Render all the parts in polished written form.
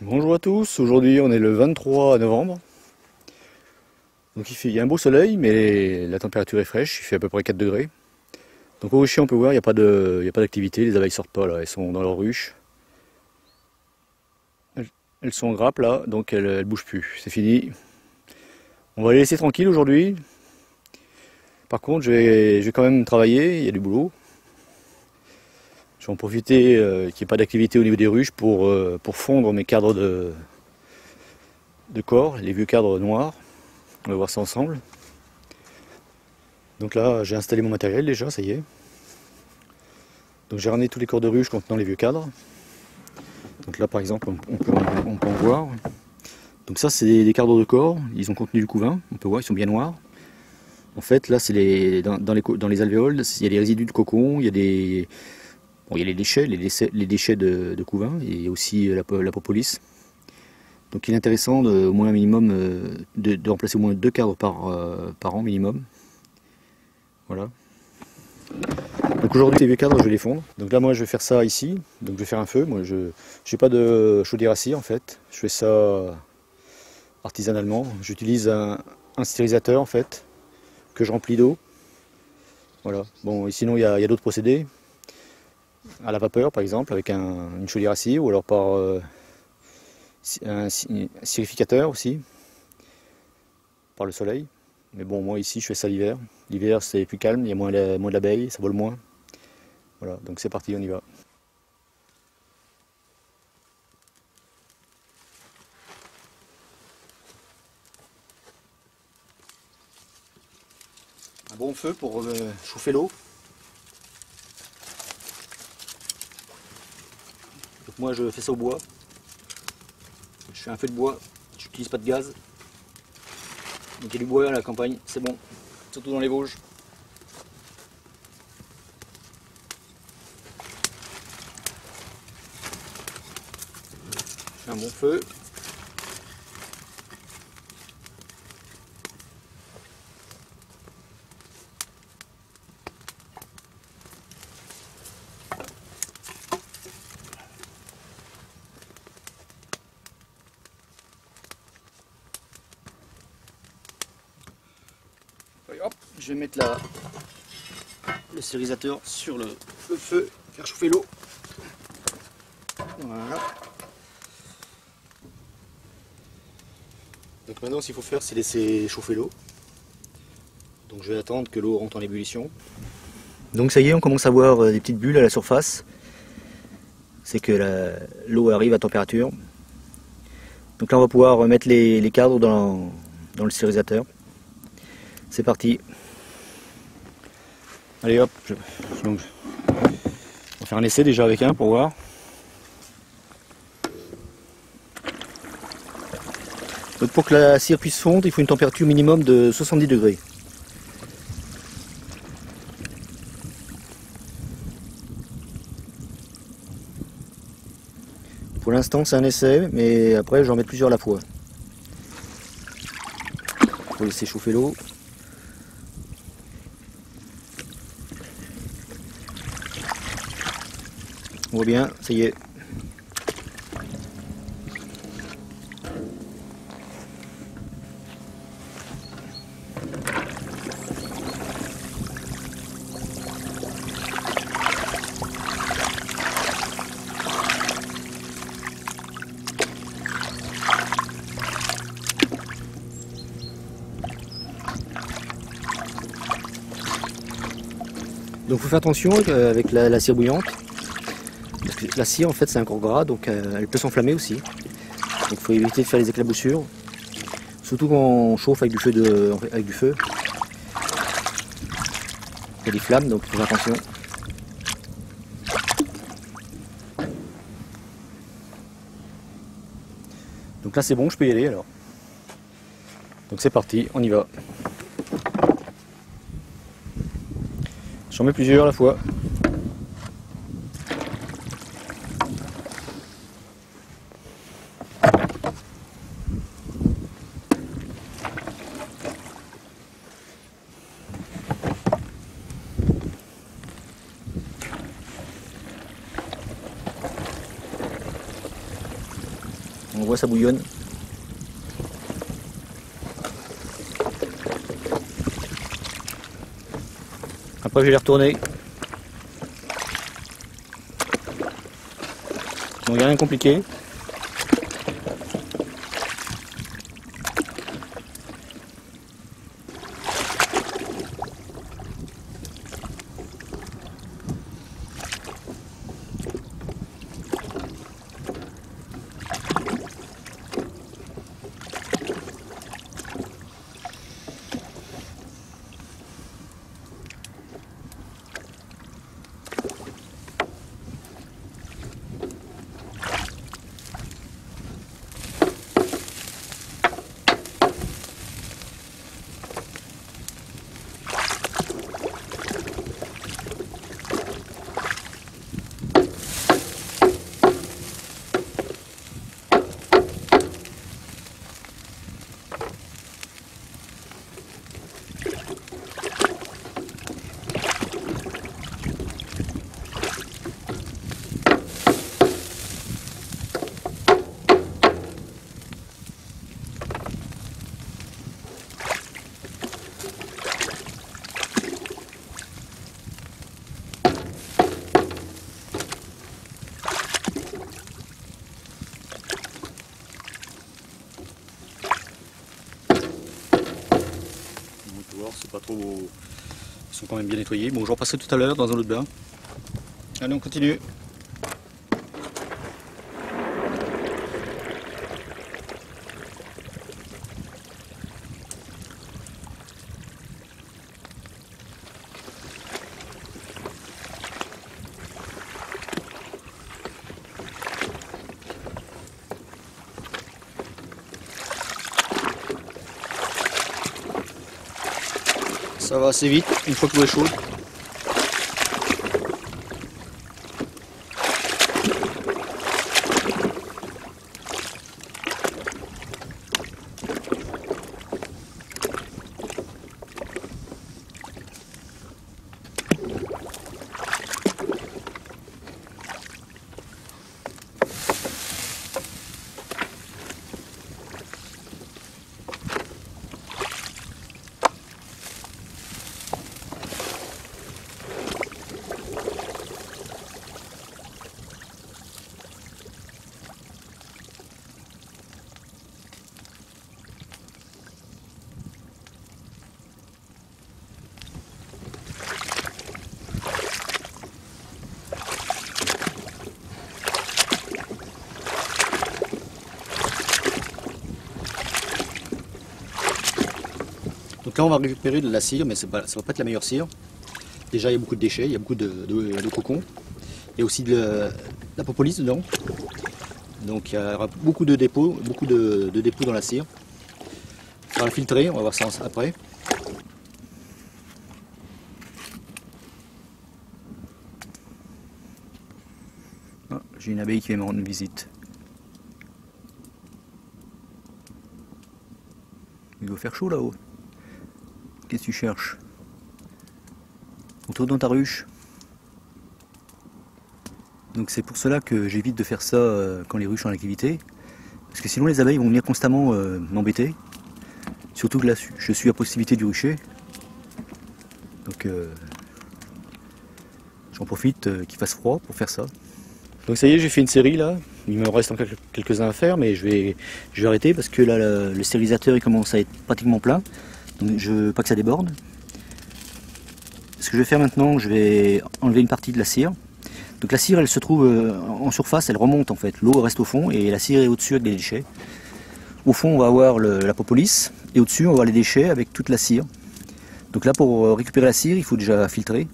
Bonjour à tous, aujourd'hui on est le 23 novembre. Donc il y a un beau soleil mais la température est fraîche, il fait à peu près 4 degrés. Donc au rucher on peut voir, il n'y a pas d'activité, les abeilles sortent pas là, elles sont dans leur ruche. Elles sont en grappe là, donc elles bougent plus, c'est fini. On va les laisser tranquilles aujourd'hui. Par contre je vais quand même travailler, il y a du boulot. Je vais en profiter qu'il n'y ait pas d'activité au niveau des ruches pour fondre mes cadres de corps, les vieux cadres noirs. On va voir ça ensemble. Donc là, j'ai installé mon matériel déjà, ça y est. Donc j'ai ramené tous les corps de ruche contenant les vieux cadres. Donc là, par exemple, on peut en voir. Donc ça, c'est des cadres de corps. Ils ont contenu du couvain. On peut voir, ils sont bien noirs. En fait, là, c'est dans les alvéoles, il y a des résidus de cocon, il y a les déchets, les déchets de couvain et aussi la propolis. Donc il est intéressant au moins un minimum de remplacer au moins 2 cadres par an minimum. Voilà. Donc aujourd'hui les vieux cadres je vais les fondre. Donc là moi je vais faire ça ici. Donc je vais faire un feu. Moi je n'ai pas de chaudière à cire en fait. Je fais ça artisanalement. J'utilise un stérilisateur en fait que je remplis d'eau. Voilà. Bon et sinon il y a d'autres procédés. À la vapeur par exemple avec une chaudière à cire ou alors par un sérificateur aussi, par le soleil. Mais bon, moi ici je fais ça l'hiver. L'hiver c'est plus calme, il y a moins d'abeilles, ça vole moins. Voilà, donc c'est parti, on y va. Un bon feu pour chauffer l'eau. Donc moi je fais ça au bois. Je fais un feu de bois, je n'utilise pas de gaz. Donc il y a du bois à la campagne, c'est bon, surtout dans les Vosges. Je fais un bon feu. Et hop, je vais mettre le stérilisateur sur le feu, faire chauffer l'eau. Voilà. Donc maintenant ce qu'il faut faire c'est laisser chauffer l'eau. Donc je vais attendre que l'eau rentre en ébullition. Donc ça y est, on commence à voir des petites bulles à la surface. C'est que l'eau arrive à température. Donc là on va pouvoir mettre les cadres dans le stérilisateur. C'est parti. Allez hop, on va faire un essai déjà avec un pour voir. Donc pour que la cire puisse fondre, il faut une température minimum de 70 degrés. Pour l'instant c'est un essai, mais après j'en mets plusieurs à la fois. Il faut laisser chauffer l'eau. On voit bien, ça y est. Donc il faut faire attention avec la cire bouillante. Parce que la cire en fait c'est un corps gras, donc elle peut s'enflammer aussi. Donc il faut éviter de faire les éclaboussures. Surtout quand on chauffe avec du feu. Il y a des flammes, donc il faut faire attention. Donc là c'est bon, je peux y aller alors. Donc c'est parti, on y va. J'en mets plusieurs à la fois. On voit ça bouillonne. Après je vais les retourner. Donc il n'y a rien de compliqué. C'est pas trop. Ils sont quand même bien nettoyés. Bon, j'en passerai tout à l'heure dans un autre bain. Allez, on continue. Ça va assez vite une fois que l'eau est chaude. Donc là on va récupérer de la cire, mais ça va pas être la meilleure cire. Déjà il y a beaucoup de déchets, il y a beaucoup de cocons. Il y a aussi de la propolis dedans. Donc il y aura beaucoup de dépôts, dans la cire. On va la filtrer, on va voir ça après. Ah, j'ai une abeille qui vient me rendre visite. Il doit faire chaud là-haut. Qu'est-ce que tu cherches? Retourne dans ta ruche. Donc c'est pour cela que j'évite de faire ça quand les ruches sont en activité. Parce que sinon les abeilles vont venir constamment m'embêter. Surtout que là je suis à proximité du rucher. Donc j'en profite qu'il fasse froid pour faire ça. Donc ça y est, j'ai fait une série là. Il me reste encore quelques-uns à faire, mais je vais arrêter parce que là le stérilisateur il commence à être pratiquement plein. Donc je veux pas que ça déborde. Ce que je vais faire maintenant, je vais enlever une partie de la cire. Donc la cire elle se trouve en surface, elle remonte en fait. L'eau reste au fond et la cire est au-dessus avec les déchets. Au fond on va avoir la propolis et au-dessus on va avoir les déchets avec toute la cire. Donc là pour récupérer la cire il faut déjà filtrer.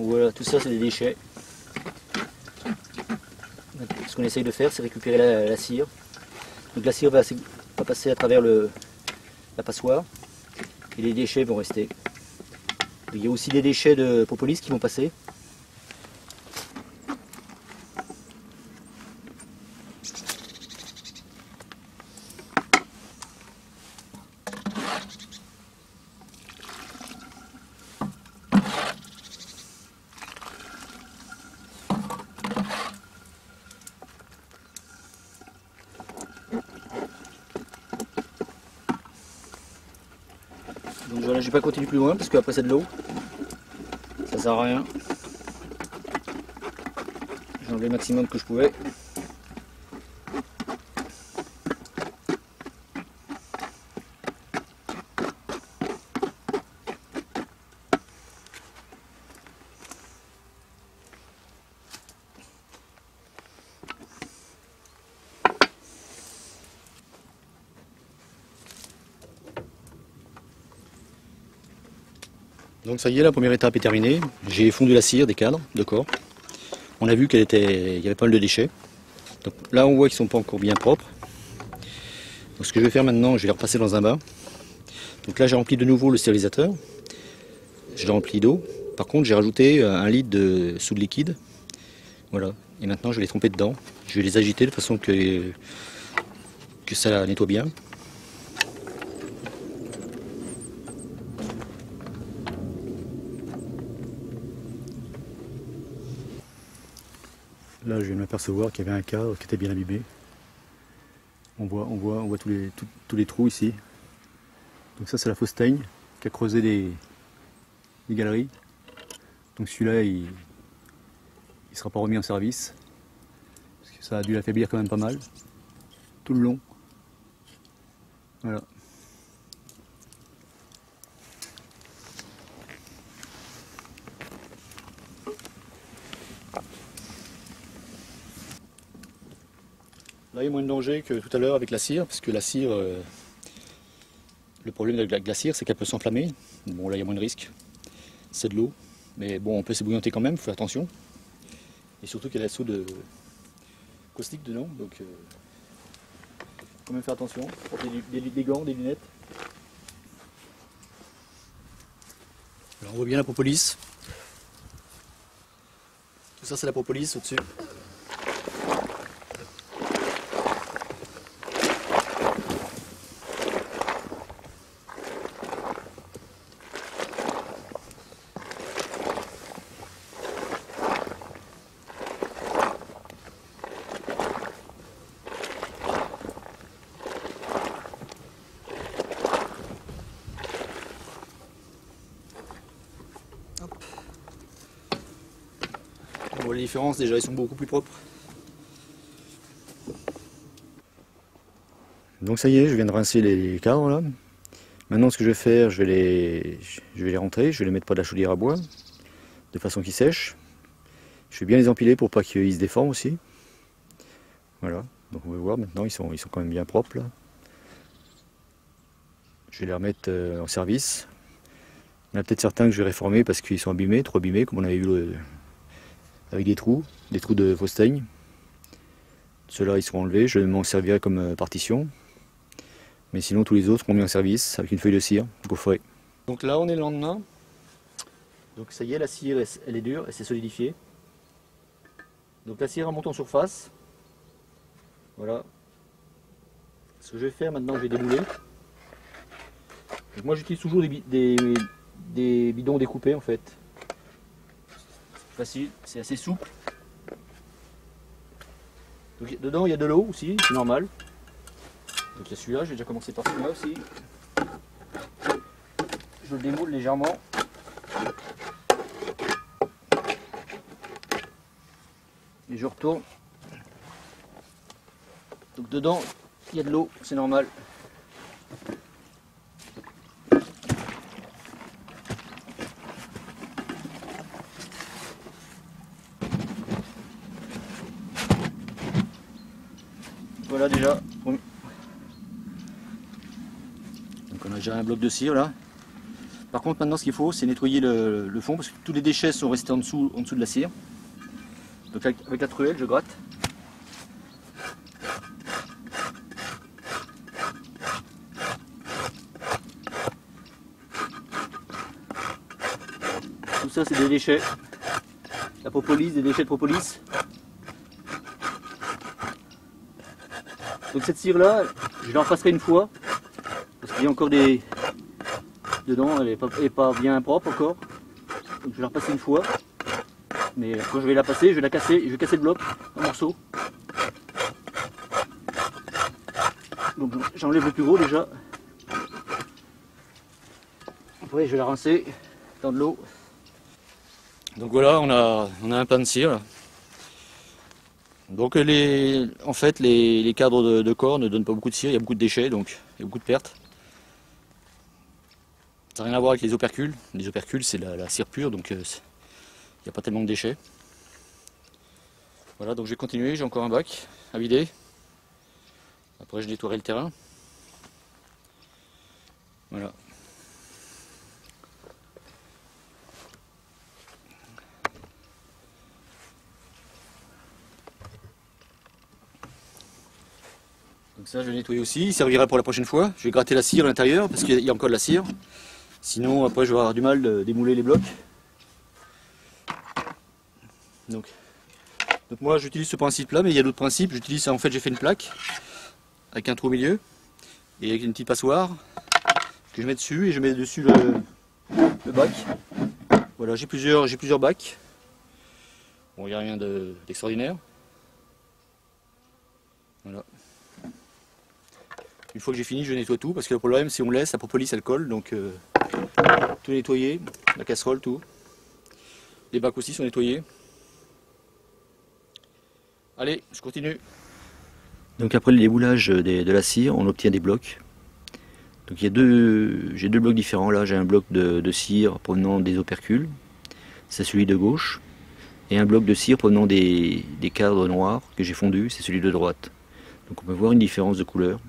Voilà, tout ça c'est des déchets. Ce qu'on essaye de faire, c'est récupérer la cire. Donc la cire va passer à travers la passoire et les déchets vont rester. Il y a aussi des déchets de propolis qui vont passer. Donc voilà, je vais pas continuer plus loin parce qu'après c'est de l'eau, ça sert à rien. J'ai enlevé le maximum que je pouvais. Donc ça y est, la première étape est terminée. J'ai fondu la cire des cadres de corps. On a vu qu'il y avait pas mal de déchets. Donc là on voit qu'ils ne sont pas encore bien propres. Donc ce que je vais faire maintenant, je vais les repasser dans un bain. Donc là j'ai rempli de nouveau le stérilisateur. Je l'ai rempli d'eau. Par contre j'ai rajouté 1 litre de soude liquide. Voilà. Et maintenant je vais les tremper dedans. Je vais les agiter de façon que ça nettoie bien. Là, je viens de m'apercevoir qu'il y avait un cadre qui était bien abîmé. On voit tous les trous ici. Donc ça, c'est la fausse teigne qui a creusé des galeries. Donc celui-là, il ne sera pas remis en service. Parce que ça a dû l'affaiblir quand même pas mal. Tout le long. Voilà. Là, il y a moins de danger que tout à l'heure avec la cire, parce que la cire, le problème de la cire, c'est qu'elle peut s'enflammer. Bon, là, il y a moins de risques. C'est de l'eau, mais bon, on peut s'ébouillanter quand même, il faut faire attention. Et surtout qu'il y a la soude caustique dedans, donc il faut quand même faire attention. Porter des gants, des lunettes. Alors, on voit bien la propolis. Tout ça, c'est la propolis au-dessus. On voit les différences, déjà ils sont beaucoup plus propres. Donc ça y est, je viens de rincer les cadres là. Maintenant ce que je vais faire, je vais les rentrer, je vais les mettre près de la chaudière à bois, de façon qu'ils sèchent. Je vais bien les empiler pour pas qu'ils se déforment aussi. Voilà, donc on va voir maintenant, ils sont quand même bien propres là. Je vais les remettre en service. Il y en a peut-être certains que je vais réformer parce qu'ils sont abîmés, trop abîmés, comme on avait vu avec des trous de fausse teigne. Ceux-là ils seront enlevés, je m'en servirai comme partition. Mais sinon tous les autres seront mis en service avec une feuille de cire, gaufrée. Donc là on est le lendemain. Donc ça y est, la cire elle est dure, elle s'est solidifiée. Donc la cire remonte en surface. Voilà. Ce que je vais faire maintenant, je vais démouler. Donc moi j'utilise toujours des bidons découpés en fait. C'est facile, c'est assez souple. Donc, dedans il y a de l'eau aussi, c'est normal. Donc il y a celui-là, je vais déjà commencer par celui-là aussi. Je le démoule légèrement. Et je retourne. Donc dedans il y a de l'eau, c'est normal. Voilà déjà. Donc on a déjà un bloc de cire là. Par contre maintenant ce qu'il faut c'est nettoyer le fond parce que tous les déchets sont restés en dessous de la cire. Donc avec la truelle je gratte. Tout ça c'est des déchets. La propolis, des déchets de propolis. Donc cette cire là, je la repasserai une fois. Parce qu'il y a encore des... dedans, elle est pas bien propre encore. Donc je vais la repasser une fois. Mais quand je vais la passer, je vais la casser et je vais casser le bloc en morceaux. Donc j'enlève le plus gros déjà. Après je vais la rincer dans de l'eau. Donc voilà, on a un pan de cire là. Donc en fait les cadres de corps ne donnent pas beaucoup de cire, il y a beaucoup de déchets, donc il y a beaucoup de pertes. Ça n'a rien à voir avec les opercules. Les opercules c'est la cire pure, donc il n'y a pas tellement de déchets. Voilà, donc je vais continuer, j'ai encore un bac à vider. Après je nettoierai le terrain. Voilà. Donc ça je vais nettoyer aussi, il servira pour la prochaine fois. Je vais gratter la cire à l'intérieur parce qu'il y a encore de la cire. Sinon après je vais avoir du mal de démouler les blocs. Donc moi j'utilise ce principe là, mais il y a d'autres principes. J'utilise en fait, j'ai fait une plaque avec un trou au milieu et avec une petite passoire que je mets dessus et je mets dessus le bac. Voilà, j'ai plusieurs bacs. Bon, il n'y a rien d'extraordinaire. Voilà. Une fois que j'ai fini, je nettoie tout parce que le problème si on laisse, la propolis elle colle, donc tout nettoyer, la casserole, tout. Les bacs aussi sont nettoyés. Allez, je continue. Donc après le déboulage de la cire, on obtient des blocs. Donc j'ai deux blocs différents là. J'ai un bloc de cire provenant des opercules, c'est celui de gauche, et un bloc de cire provenant des cadres noirs que j'ai fondus, c'est celui de droite. Donc on peut voir une différence de couleur.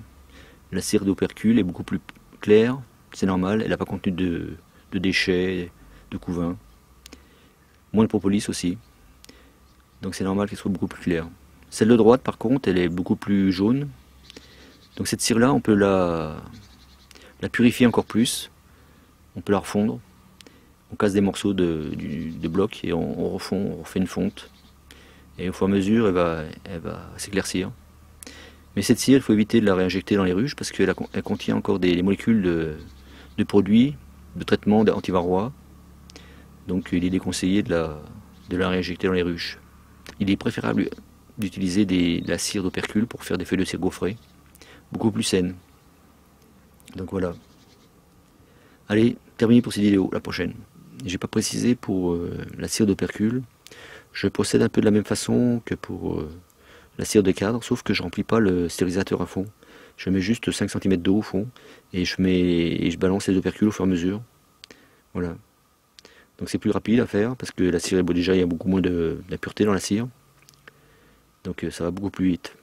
La cire d'opercule est beaucoup plus claire, c'est normal, elle n'a pas contenu de déchets, de couvain. Moins de propolis aussi. Donc c'est normal qu'elle soit beaucoup plus claire. Celle de droite par contre, elle est beaucoup plus jaune. Donc cette cire là, on peut la purifier encore plus. On peut la refondre. On casse des morceaux de bloc et on refait une fonte. Et au fur et à mesure, elle va s'éclaircir. Mais cette cire, il faut éviter de la réinjecter dans les ruches parce qu'elle contient encore des molécules de produits de traitement anti-varrois. Donc il est déconseillé de la réinjecter dans les ruches. Il est préférable d'utiliser de la cire d'opercule pour faire des feuilles de cire gaufrées, beaucoup plus saines. Donc voilà. Allez, terminé pour cette vidéo, la prochaine. J'ai pas précisé pour la cire d'opercule, je procède un peu de la même façon que pour la cire de cadre, sauf que je remplis pas le stérilisateur à fond. Je mets juste 5 cm d'eau au fond et je balance les opercules au fur et à mesure. Voilà. Donc c'est plus rapide à faire parce que la cire, déjà il y a beaucoup moins d'impureté dans la cire. Donc ça va beaucoup plus vite.